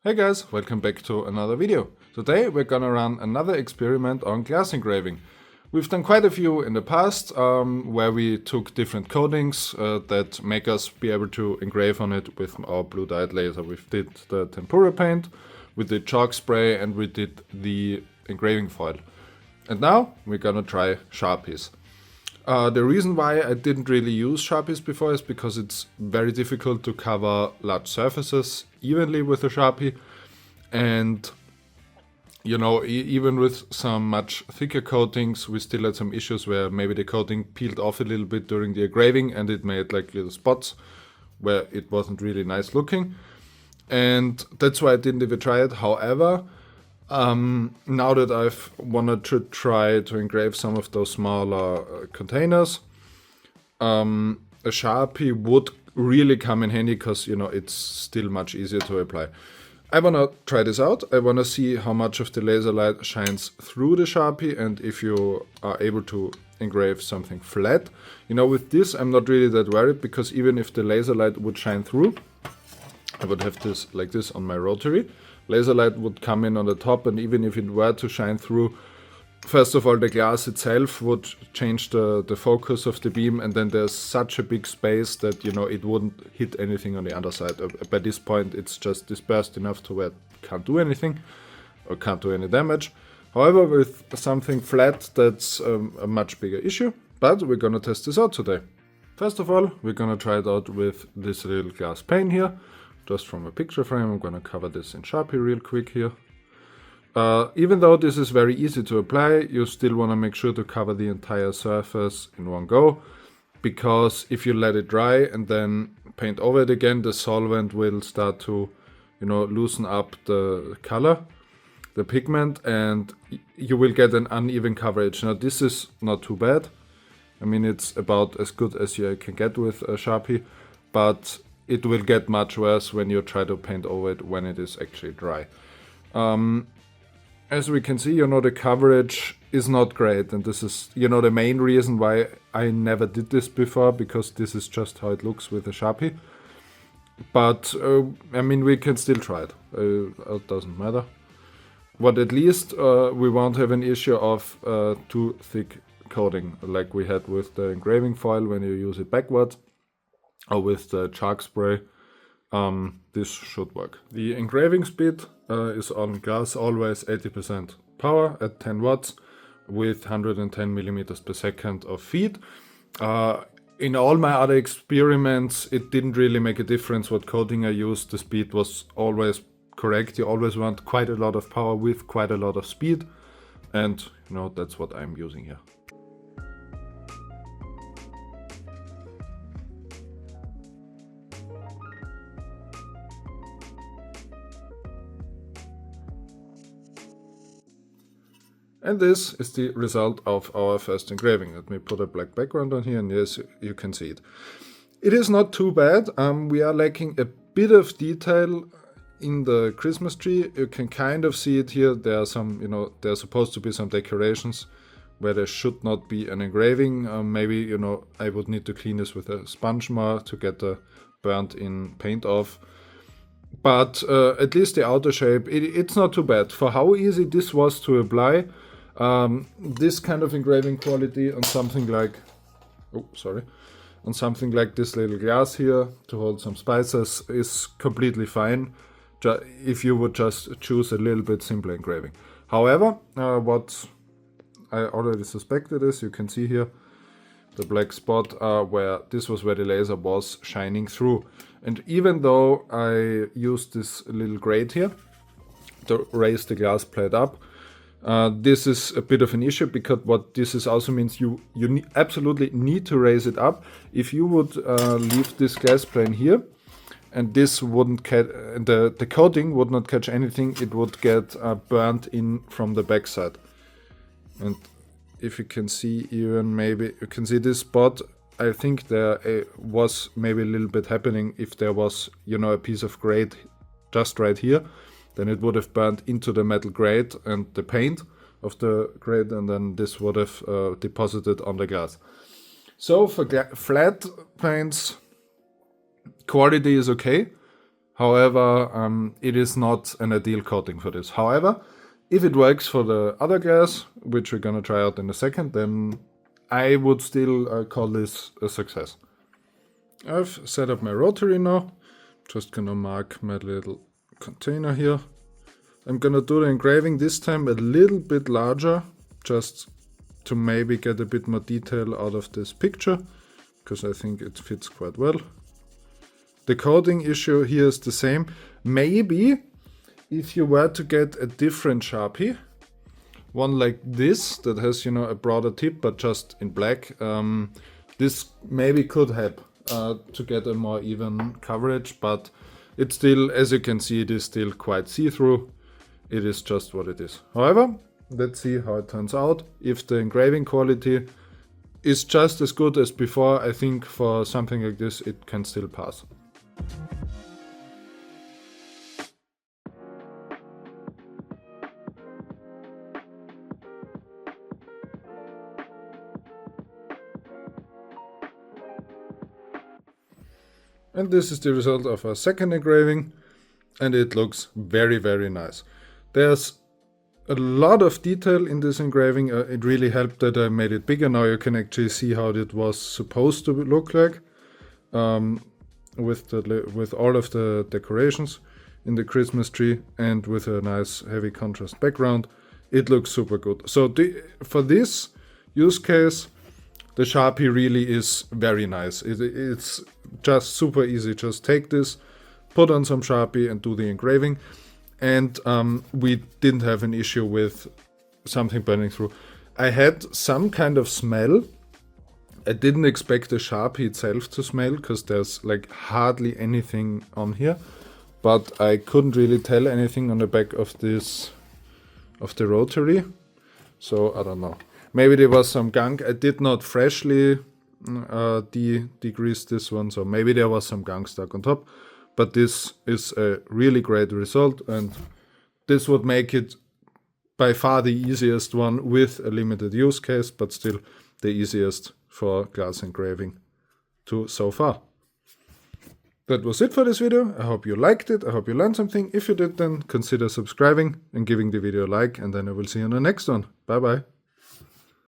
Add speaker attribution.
Speaker 1: Hey guys, welcome back to another video. Today we're gonna run another experiment on glass engraving. We've done quite a few in the past where we took different coatings that make us be able to engrave on it with our blue dyed laser. We did the tempera paint, we did chalk spray, and we did the engraving foil. And now we're gonna try Sharpies. The reason why I didn't really use Sharpies before is because it's very difficult to cover large surfaces evenly with a Sharpie. And, you know, even with some much thicker coatings, we still had some issues where maybe the coating peeled off a little bit during the engraving and it made like little spots where it wasn't really nice looking. And that's why I didn't even try it. However, now that I've wanted to try to engrave some of those smaller containers, a Sharpie would really come in handy because, you know, it's still much easier to apply. I want to try this out. I want to see how much of the laser light shines through the Sharpie and if you are able to engrave something flat. You know, with this I'm not really that worried because even if the laser light would shine through, I would have this like this on my rotary. Laser light would come in on the top, and even if it were to shine through, first of all the glass itself would change the focus of the beam, and then there's such a big space that, you know, it wouldn't hit anything on the other side. By this point it's just dispersed enough to where it can't do anything or can't do any damage. However, with something flat that's a much bigger issue, but we're gonna test this out today. First of all, we're gonna try it out with this little glass pane here. Just from a picture frame, I'm gonna cover this in Sharpie real quick here. Even though this is very easy to apply, you still wanna make sure to cover the entire surface in one go, because if you let it dry and then paint over it again, the solvent will start to, you know, loosen up the color, the pigment, and you will get an uneven coverage. Now this is not too bad. I mean, it's about as good as you can get with a Sharpie, but it will get much worse when you try to paint over it when it is actually dry. As we can see, you know, the coverage is not great, and this is, you know, the main reason why I never did this before, because this is just how it looks with a Sharpie. But I mean, we can still try it. It doesn't matter. But at least we won't have an issue of too thick coating like we had with the engraving foil when you use it backwards, or with the chalk spray. This should work. The engraving speed is on glass always 80% power at 10 watts with 110 millimeters per second of feed. In all my other experiments, it didn't really make a difference what coating I used. The speed was always correct. You always want quite a lot of power with quite a lot of speed, and, you know, that's what I'm using here. And this is the result of our first engraving. Let me put a black background on here, and yes, you can see it. It is not too bad. We are lacking a bit of detail in the Christmas tree. You can kind of see it here. There are some, you know, there are supposed to be some decorations where there should not be an engraving. Maybe, you know, I would need to clean this with a sponge more to get the burnt in paint off. But at least the outer shape, it's not too bad. For how easy this was to apply, this kind of engraving quality on something like, on something like this little glass here to hold some spices is completely fine, if you would just choose a little bit simpler engraving. However, what I already suspected is, you can see here the black spot where this was where the laser was shining through. And even though I used this little grate here to raise the glass plate up, this is a bit of an issue, because what this is also means you absolutely need to raise it up. If you would leave this glass plane here, and this wouldn't catch, the coating would not catch anything, it would get burnt in from the backside. And if you can see, even maybe you can see this spot, I think there was maybe a little bit happening. If there was, you know, a piece of grate just right here, then it would have burned into the metal grate and the paint of the grate, and then this would have deposited on the glass. So for flat paints, quality is okay. However, it is not an ideal coating for this. However, if it works for the other glass, which we're gonna try out in a second, then I would still call this a success. I've set up my rotary now. Just gonna mark my little container here. I'm gonna do the engraving this time a little bit larger, just to maybe get a bit more detail out of this picture, because I think it fits quite well. The coating issue here is the same. Maybe if you were to get a different Sharpie, one like this that has, you know, a broader tip but just in black, this maybe could help to get a more even coverage, but it's still, as you can see, it is still quite see-through. It is just what it is. However, let's see how it turns out. If the engraving quality is just as good as before, I think for something like this it can still pass. And this is the result of our second engraving, and it looks very, very nice. There's a lot of detail in this engraving. It really helped that I made it bigger. Now you can actually see how it was supposed to look like, with all of the decorations in the Christmas tree and with a nice heavy contrast background. It looks super good. So for this use case, the Sharpie really is very nice. It's just super easy. Just take this, put on some Sharpie and do the engraving. And we didn't have an issue with something burning through. I had some kind of smell. I didn't expect the Sharpie itself to smell because there's like hardly anything on here. But I couldn't really tell anything on the back of this, of the rotary. So I don't know. Maybe there was some gunk. I did not freshly degrease this one, so maybe there was some gunk stuck on top. But this is a really great result, and this would make it by far the easiest one with a limited use case, but still the easiest for glass engraving so far. That was it for this video. I hope you liked it. I hope you learned something. If you did, then consider subscribing and giving the video a like, and then I will see you on the next one. Bye bye.